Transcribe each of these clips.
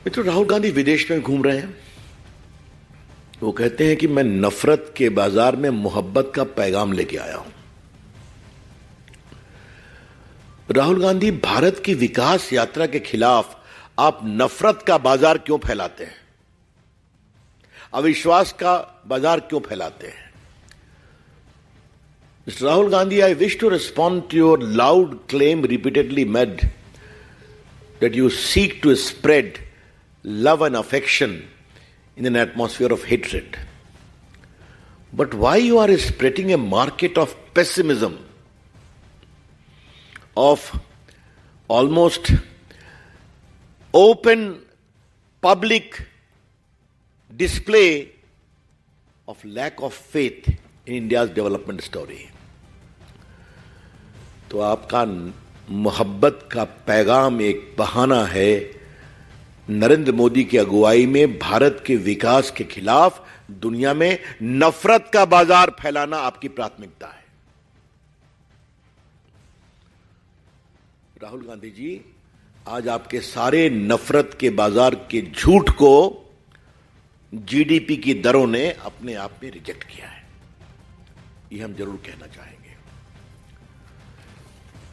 मित्रों, राहुल गांधी विदेश में घूम रहे हैं। वो कहते हैं कि मैं नफरत के बाजार में मोहब्बत का पैगाम लेके आया हूं। राहुल गांधी, भारत की विकास यात्रा के खिलाफ आप नफरत का बाजार क्यों फैलाते हैं? अविश्वास का बाजार क्यों फैलाते हैं? Mr. Rahul Gandhi, I wish to respond to your loud claim repeatedly made that you seek to spread love and affection in an atmosphere of hatred. But why you are spreading a market of pessimism, of almost open public display of lack of faith in India's development story? तो आपका मोहब्बत का पैगाम एक बहाना है नरेंद्र मोदी की अगुवाई में भारत के विकास के खिलाफ दुनिया में नफरत का बाजार फैलाना आपकी प्राथमिकता है। राहुल गांधी जी, आज आपके सारे नफरत के बाजार के झूठ को जीडीपी की दरों ने अपने आप में रिजेक्ट किया है। यह हम जरूर कहना चाहेंगे।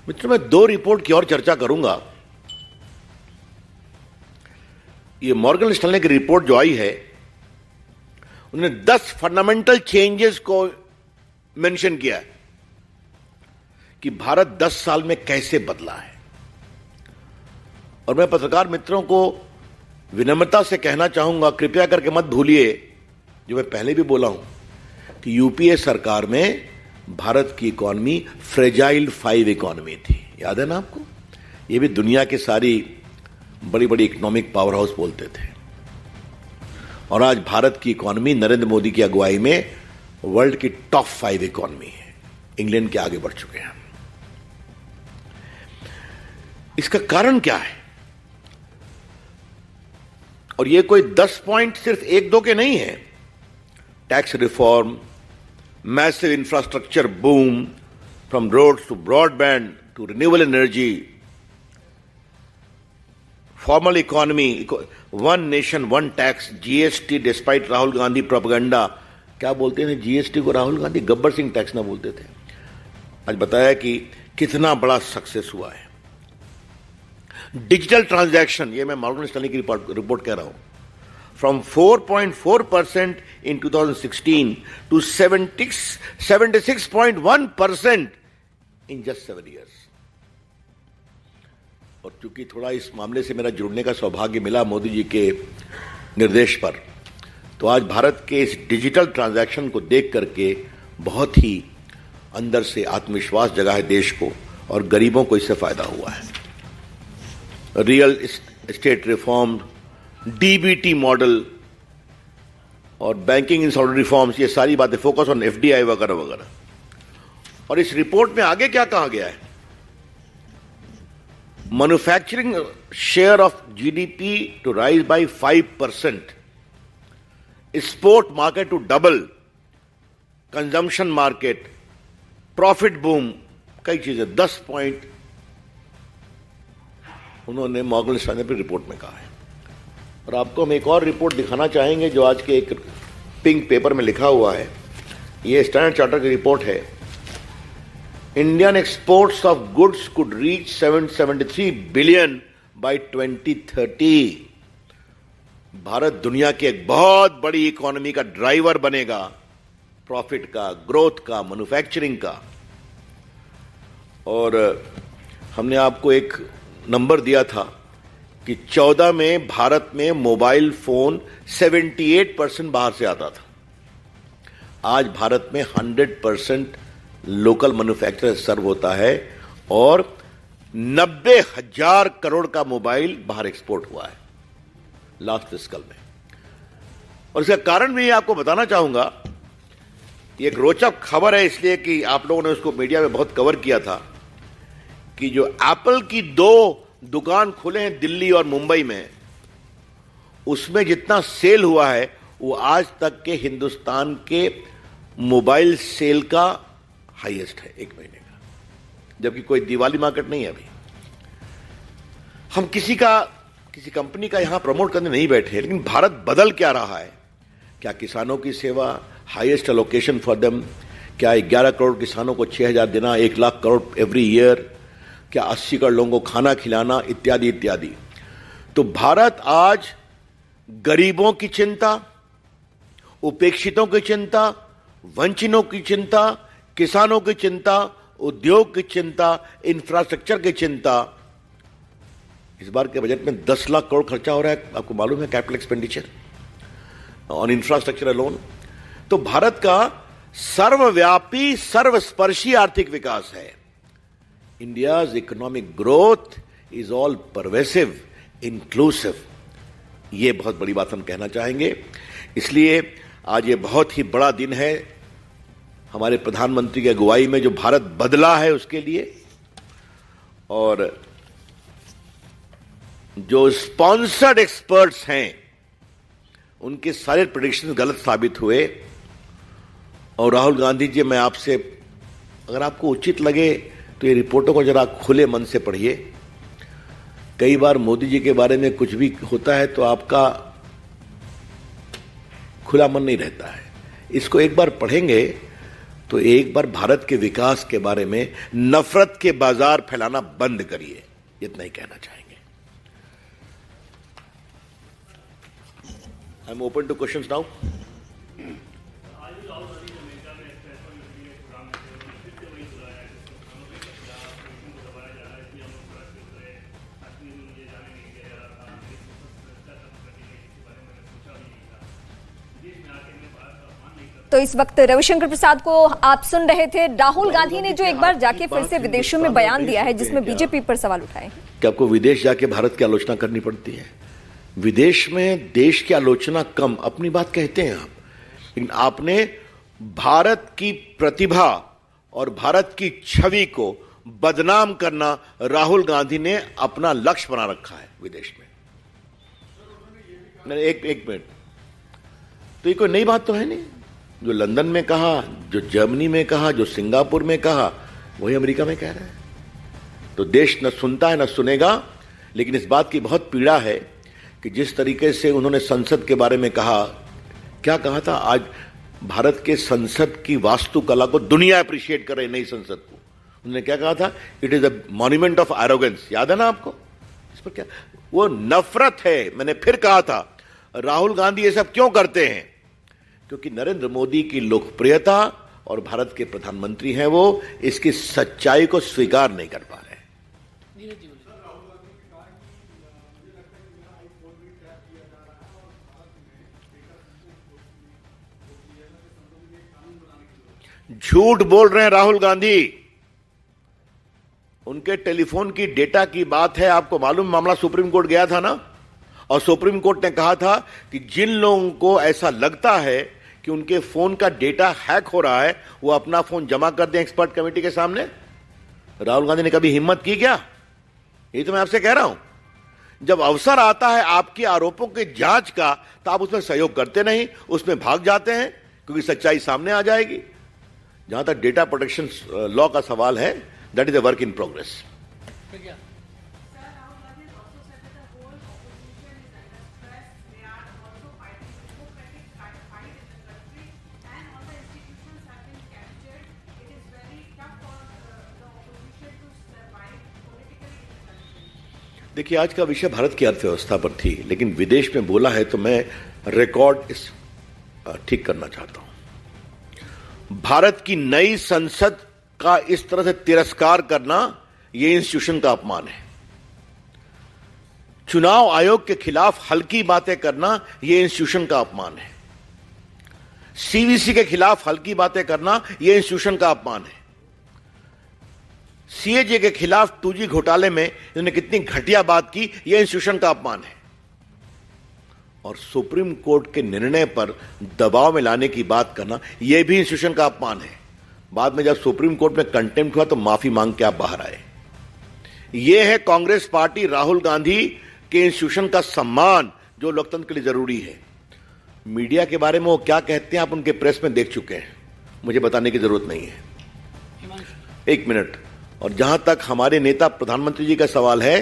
मित्रों, मैं दो रिपोर्ट की और चर्चा करूंगा। ये मॉर्गन स्टैनले की रिपोर्ट जो आई है, उन्होंने 10 फंडामेंटल चेंजेस को मेंशन किया है कि भारत 10 साल में कैसे बदला है। और मैं पत्रकार मित्रों को विनम्रता से कहना चाहूंगा, कृपया करके मत भूलिए, जो मैं पहले भी बोला हूं कि यूपीए सरकार में भारत की इकॉनमी फ्रेजाइल 5 इकॉनमी थी। याद है ना आपको? ये भी दुनिया के सारी बड़ी बड़ी इकोनॉमिक पावर हाउस बोलते थे। और आज भारत की इकॉनमी नरेंद्र मोदी की अगुवाई में वर्ल्ड की टॉप 5 इकॉनमी है। इंग्लैंड के आगे बढ़ चुके हैं। इसका कारण क्या है? और ये कोई 10 पॉइंट सिर्फ 1-2 के नहीं है। Tax reform, massive infrastructure boom from roads to broadband to renewable energy, formal economy, one nation one tax, GST, despite Rahul Gandhi propaganda. क्या बोलते हैं जीएसटी को राहुल गांधी? गब्बर सिंह टैक्स ना बोलते थे। आज बताया कि कितना बड़ा सक्सेस हुआ है। डिजिटल ट्रांजैक्शन, ये मैं मॉर्गन स्टैनली की रिपोर्ट कह रहा हूं, from 4.4% in 2016 to 76.1% in just 7 years. और चूंकि थोड़ा इस मामले से मेरा जुड़ने का सौभाग्य मिला मोदी जी के निर्देश पर, तो आज भारत के इस डिजिटल ट्रांजैक्शन को देख करके बहुत ही अंदर से आत्मविश्वास जगा है देश को, और गरीबों को इससे फायदा हुआ है। Real estate reform, DBT model और बैंकिंग इंस्टीट्यूट रिफॉर्म्स, ये सारी बातें, फोकस ऑन एफडीआई वगैरह वगैरह। और इस रिपोर्ट में आगे क्या कहा गया है? Manufacturing share of GDP to rise by 5%, export market to double, consumption market, profit boom, कई चीजें। 10 पॉइंट उन्होंने मॉर्गन स्टैनली की रिपोर्ट में कहा है। और आपको हम एक और रिपोर्ट दिखाना चाहेंगे जो आज के एक पिंक पेपर में लिखा हुआ है। ये स्टैंडर्ड चार्टर की रिपोर्ट है। Indian exports of goods could reach 773 billion bye 2030। Bharat दुनिया की एक बहुत बड़ी इकोनॉमी का ड्राइवर बनेगा, प्रॉफिट का, ग्रोथ का, मैन्युफैक्चरिंग का। और हमने आपको एक नंबर दिया था कि 14 में भारत में मोबाइल फोन 78% बाहर से आता था। आज भारत में 100% लोकल मैन्युफैक्चरर सर्व होता है और 90,000 करोड़ का मोबाइल बाहर एक्सपोर्ट हुआ है लास्ट फिस्कल में। और इसका कारण भी आपको बताना चाहूंगा। ये एक रोचक खबर है इसलिए कि आप लोगों ने उसको मीडिया में बहुत कवर किया था कि जो एप्पल की 2 दुकान खुले हैं दिल्ली और मुंबई में, उसमें जितना सेल हुआ है वो आज तक के हिंदुस्तान के मोबाइल सेल का हाईएस्ट है एक महीने का, जबकि कोई दिवाली मार्केट नहीं है अभी। हम किसी का किसी कंपनी का यहां प्रमोट करने नहीं बैठे, लेकिन भारत बदल क्या रहा है? क्या किसानों की सेवा, हाईएस्ट एलोकेशन फॉर देम, क्या 11 करोड़ किसानों को 6,000 देना, 1 लाख करोड़ एवरी ईयर, क्या 80 करोड़ लोगों को खाना खिलाना, इत्यादि इत्यादि। तो भारत आज गरीबों की चिंता, उपेक्षितों की चिंता, वंचितों की चिंता, किसानों की चिंता, उद्योग की चिंता, इंफ्रास्ट्रक्चर की चिंता। इस बार के बजट में 10 लाख करोड़ खर्चा हो रहा है, आपको मालूम है, capital expenditure on infrastructure alone. तो भारत का सर्वव्यापी सर्वस्पर्शी आर्थिक विकास है। India's economic growth is all pervasive, inclusive. ये बहुत बड़ी बात हम कहना चाहेंगे। इसलिए आज ये बहुत ही बड़ा दिन है हमारे प्रधानमंत्री की अगुवाई में, जो भारत बदला है उसके लिए। और जो स्पॉन्सर्ड एक्सपर्ट्स हैं उनके सारे प्रेडिक्शन गलत साबित हुए। और राहुल गांधी जी, मैं आपसे, अगर आपको उचित लगे तो ये रिपोर्टों को जरा खुले मन से पढ़िए। कई बार मोदी जी के बारे में कुछ भी होता है तो आपका खुला मन नहीं रहता है। इसको एक बार पढ़ेंगे तो एक बार भारत के विकास के बारे में नफरत के बाजार फैलाना बंद करिए, इतना ही कहना चाहेंगे। I am open two questions now. तो इस वक्त रविशंकर प्रसाद को आप सुन रहे थे। राहुल गांधी ने जो एक बार जाके फिर से विदेशों में बयान दिया है जिसमें बीजेपी पर सवाल उठाए। क्या आपको विदेश जाके भारत की आलोचना करनी पड़ती है? विदेश में देश की आलोचना कम, अपनी बात कहते हैं आप, लेकिन आपने भारत की प्रतिभा और भारत की छवि को बदनाम करना राहुल गांधी ने अपना लक्ष्य बना रखा है विदेश में। एक मिनट, तो ये कोई नई बात तो है नहीं। जो लंदन में कहा, जो जर्मनी में कहा, जो सिंगापुर में कहा, वही अमेरिका में कह रहा है। तो देश न सुनता है न सुनेगा। लेकिन इस बात की बहुत पीड़ा है कि जिस तरीके से उन्होंने संसद के बारे में कहा, क्या कहा था, आज भारत के संसद की वास्तुकला को दुनिया अप्रिशिएट कर रही, नई संसद को। उन्होंने क्या कहा था, it is a monument of arrogance. याद है ना आपको? इस पर क्या, वो नफरत है। मैंने फिर कहा था, राहुल गांधी ये सब क्यों करते हैं? क्योंकि नरेंद्र मोदी की लोकप्रियता और भारत के प्रधानमंत्री हैं वो इसकी सच्चाई को स्वीकार नहीं कर पा रहे। झूठ बोल रहे हैं राहुल गांधी। उनके टेलीफोन की डेटा की बात है। आपको मालूम, मामला सुप्रीम कोर्ट गया था ना, और सुप्रीम कोर्ट ने कहा था कि जिन लोगों को ऐसा लगता है कि उनके फोन का डेटा हैक हो रहा है, वो अपना फोन जमा कर दें एक्सपर्ट कमेटी के सामने। राहुल गांधी ने कभी हिम्मत की क्या? ये तो मैं आपसे कह रहा हूं। जब अवसर आता है आपके आरोपों की जांच का, तो आप उसमें सहयोग करते नहीं, उसमें भाग जाते हैं, क्योंकि सच्चाई सामने आ जाएगी। जहां तक डेटा प्रोटेक्शन लॉ का सवाल है, that is a work in progress. देखिए, आज का विषय भारत की अर्थव्यवस्था पर थी, लेकिन विदेश में बोला है तो मैं रिकॉर्ड इस ठीक करना चाहता हूं। भारत की नई संसद का इस तरह से तिरस्कार करना, यह इंस्टीट्यूशन का अपमान है। चुनाव आयोग के खिलाफ हल्की बातें करना, यह इंस्टीट्यूशन का अपमान है। सीवीसी के खिलाफ हल्की बातें करना, यह इंस्टीट्यूशन का अपमान है। सीएजे के खिलाफ 2G घोटाले में इन्होंने कितनी घटिया बात की, यह इंस्टीट्यूशन का अपमान है। और सुप्रीम कोर्ट के निर्णय पर दबाव में लाने की बात करना, यह भी इंस्टीट्यूशन का अपमान है। बाद में जब सुप्रीम कोर्ट में कंटेम्प्ट हुआ तो माफी मांग के आप बाहर आए। यह है कांग्रेस पार्टी राहुल गांधी के इंस्टीट्यूशन का सम्मान, जो लोकतंत्र के लिए जरूरी है। मीडिया के बारे में वो क्या कहते हैं आप उनके प्रेस में देख चुके हैं, मुझे बताने की जरूरत नहीं है। एक मिनट। और जहां तक हमारे नेता प्रधानमंत्री जी का सवाल है,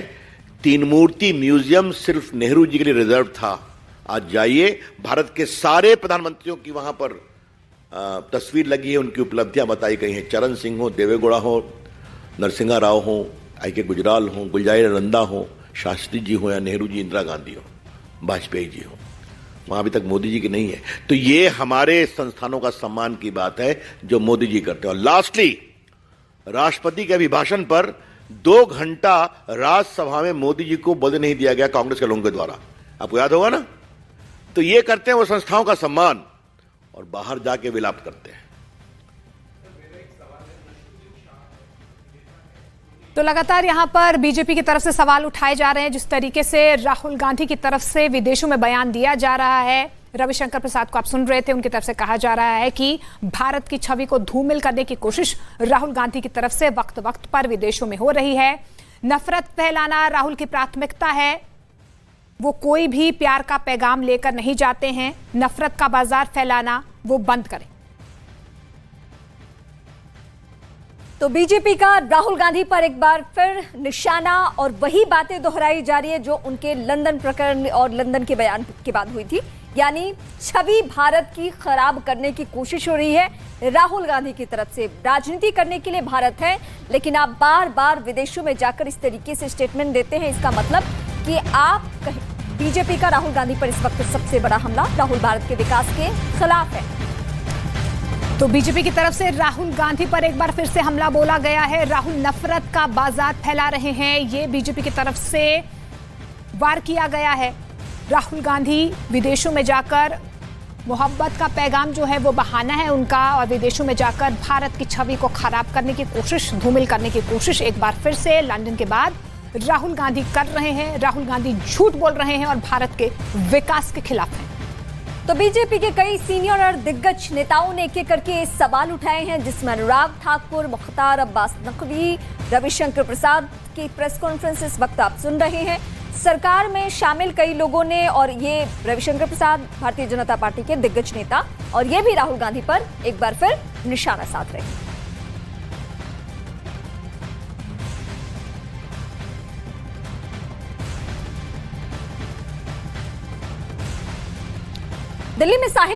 तीन मूर्ति म्यूजियम सिर्फ नेहरू जी के लिए रिजर्व था। आज जाइए, भारत के सारे प्रधानमंत्रियों की वहां पर तस्वीर लगी है, उनकी उपलब्धियां बताई गई हैं। चरण सिंह हो, देवेगौड़ा हो, नरसिंहा राव हो, आई.के. गुजराल हो, गुलजारी नंदा हो, शास्त्री जी हो, या नेहरू जी, इंदिरा गांधी हो, वाजपेयी जी हो, वहां अभी तक मोदी जी की नहीं है। तो ये हमारे संस्थानों का सम्मान की बात है जो मोदी जी करते हैं। और लास्टली, राष्ट्रपति के अभिभाषण पर 2 घंटा राज्यसभा में मोदी जी को बोलने नहीं दिया गया कांग्रेस के लोगों के द्वारा। आपको याद होगा ना? तो ये करते हैं वो संस्थाओं का सम्मान, और बाहर जाके विलाप करते हैं। तो लगातार यहां पर बीजेपी की तरफ से सवाल उठाए जा रहे हैं। जिस तरीके से राहुल गांधी की तरफ से विदेशों में बयान दिया जा रहा है, रविशंकर प्रसाद को आप सुन रहे थे, उनकी तरफ से कहा जा रहा है कि भारत की छवि को धूमिल करने की कोशिश राहुल गांधी की तरफ से वक्त वक्त पर विदेशों में हो रही है। नफरत फैलाना राहुल की प्राथमिकता है, वो कोई भी प्यार का पैगाम लेकर नहीं जाते हैं। नफरत का बाजार फैलाना वो बंद करें। तो बीजेपी का राहुल गांधी पर एक बार फिर निशाना, और वही बातें दोहराई जा रही है जो उनके लंदन प्रकरण और लंदन के बयान के बाद हुई थी, यानी छवि भारत की खराब करने की कोशिश हो रही है राहुल गांधी की तरफ से। राजनीति करने के लिए भारत है, लेकिन आप बार बार विदेशों में जाकर इस तरीके से स्टेटमेंट देते हैं, इसका मतलब कि आप बीजेपी का राहुल गांधी पर इस वक्त सबसे बड़ा हमला राहुल भारत के विकास के खिलाफ है। तो बीजेपी की तरफ से राहुल गांधी पर एक बार फिर से हमला बोला गया है। राहुल नफरत का बाजार फैला रहे हैं, ये बीजेपी की तरफ से वार किया गया है। राहुल गांधी विदेशों में जाकर मोहब्बत का पैगाम जो है वो बहाना है उनका, और विदेशों में जाकर भारत की छवि को खराब करने की कोशिश, धूमिल करने की कोशिश एक बार फिर से लंदन के बाद राहुल गांधी कर रहे हैं। राहुल गांधी झूठ बोल रहे हैं और भारत के विकास के खिलाफ हैं। तो बीजेपी के कई सीनियर और दिग्गज नेताओं ने एक एक करके सवाल उठाए हैं, जिसमें अनुराग ठाकुर, मुख्तार अब्बास नकवी, रविशंकर प्रसाद की प्रेस कॉन्फ्रेंस इस वक्त आप सुन रहे हैं। सरकार में शामिल कई लोगों ने, और ये रविशंकर प्रसाद भारतीय जनता पार्टी के दिग्गज नेता, और ये भी राहुल गांधी पर एक बार फिर निशाना साध रहे हैं। दिल्ली में साहिब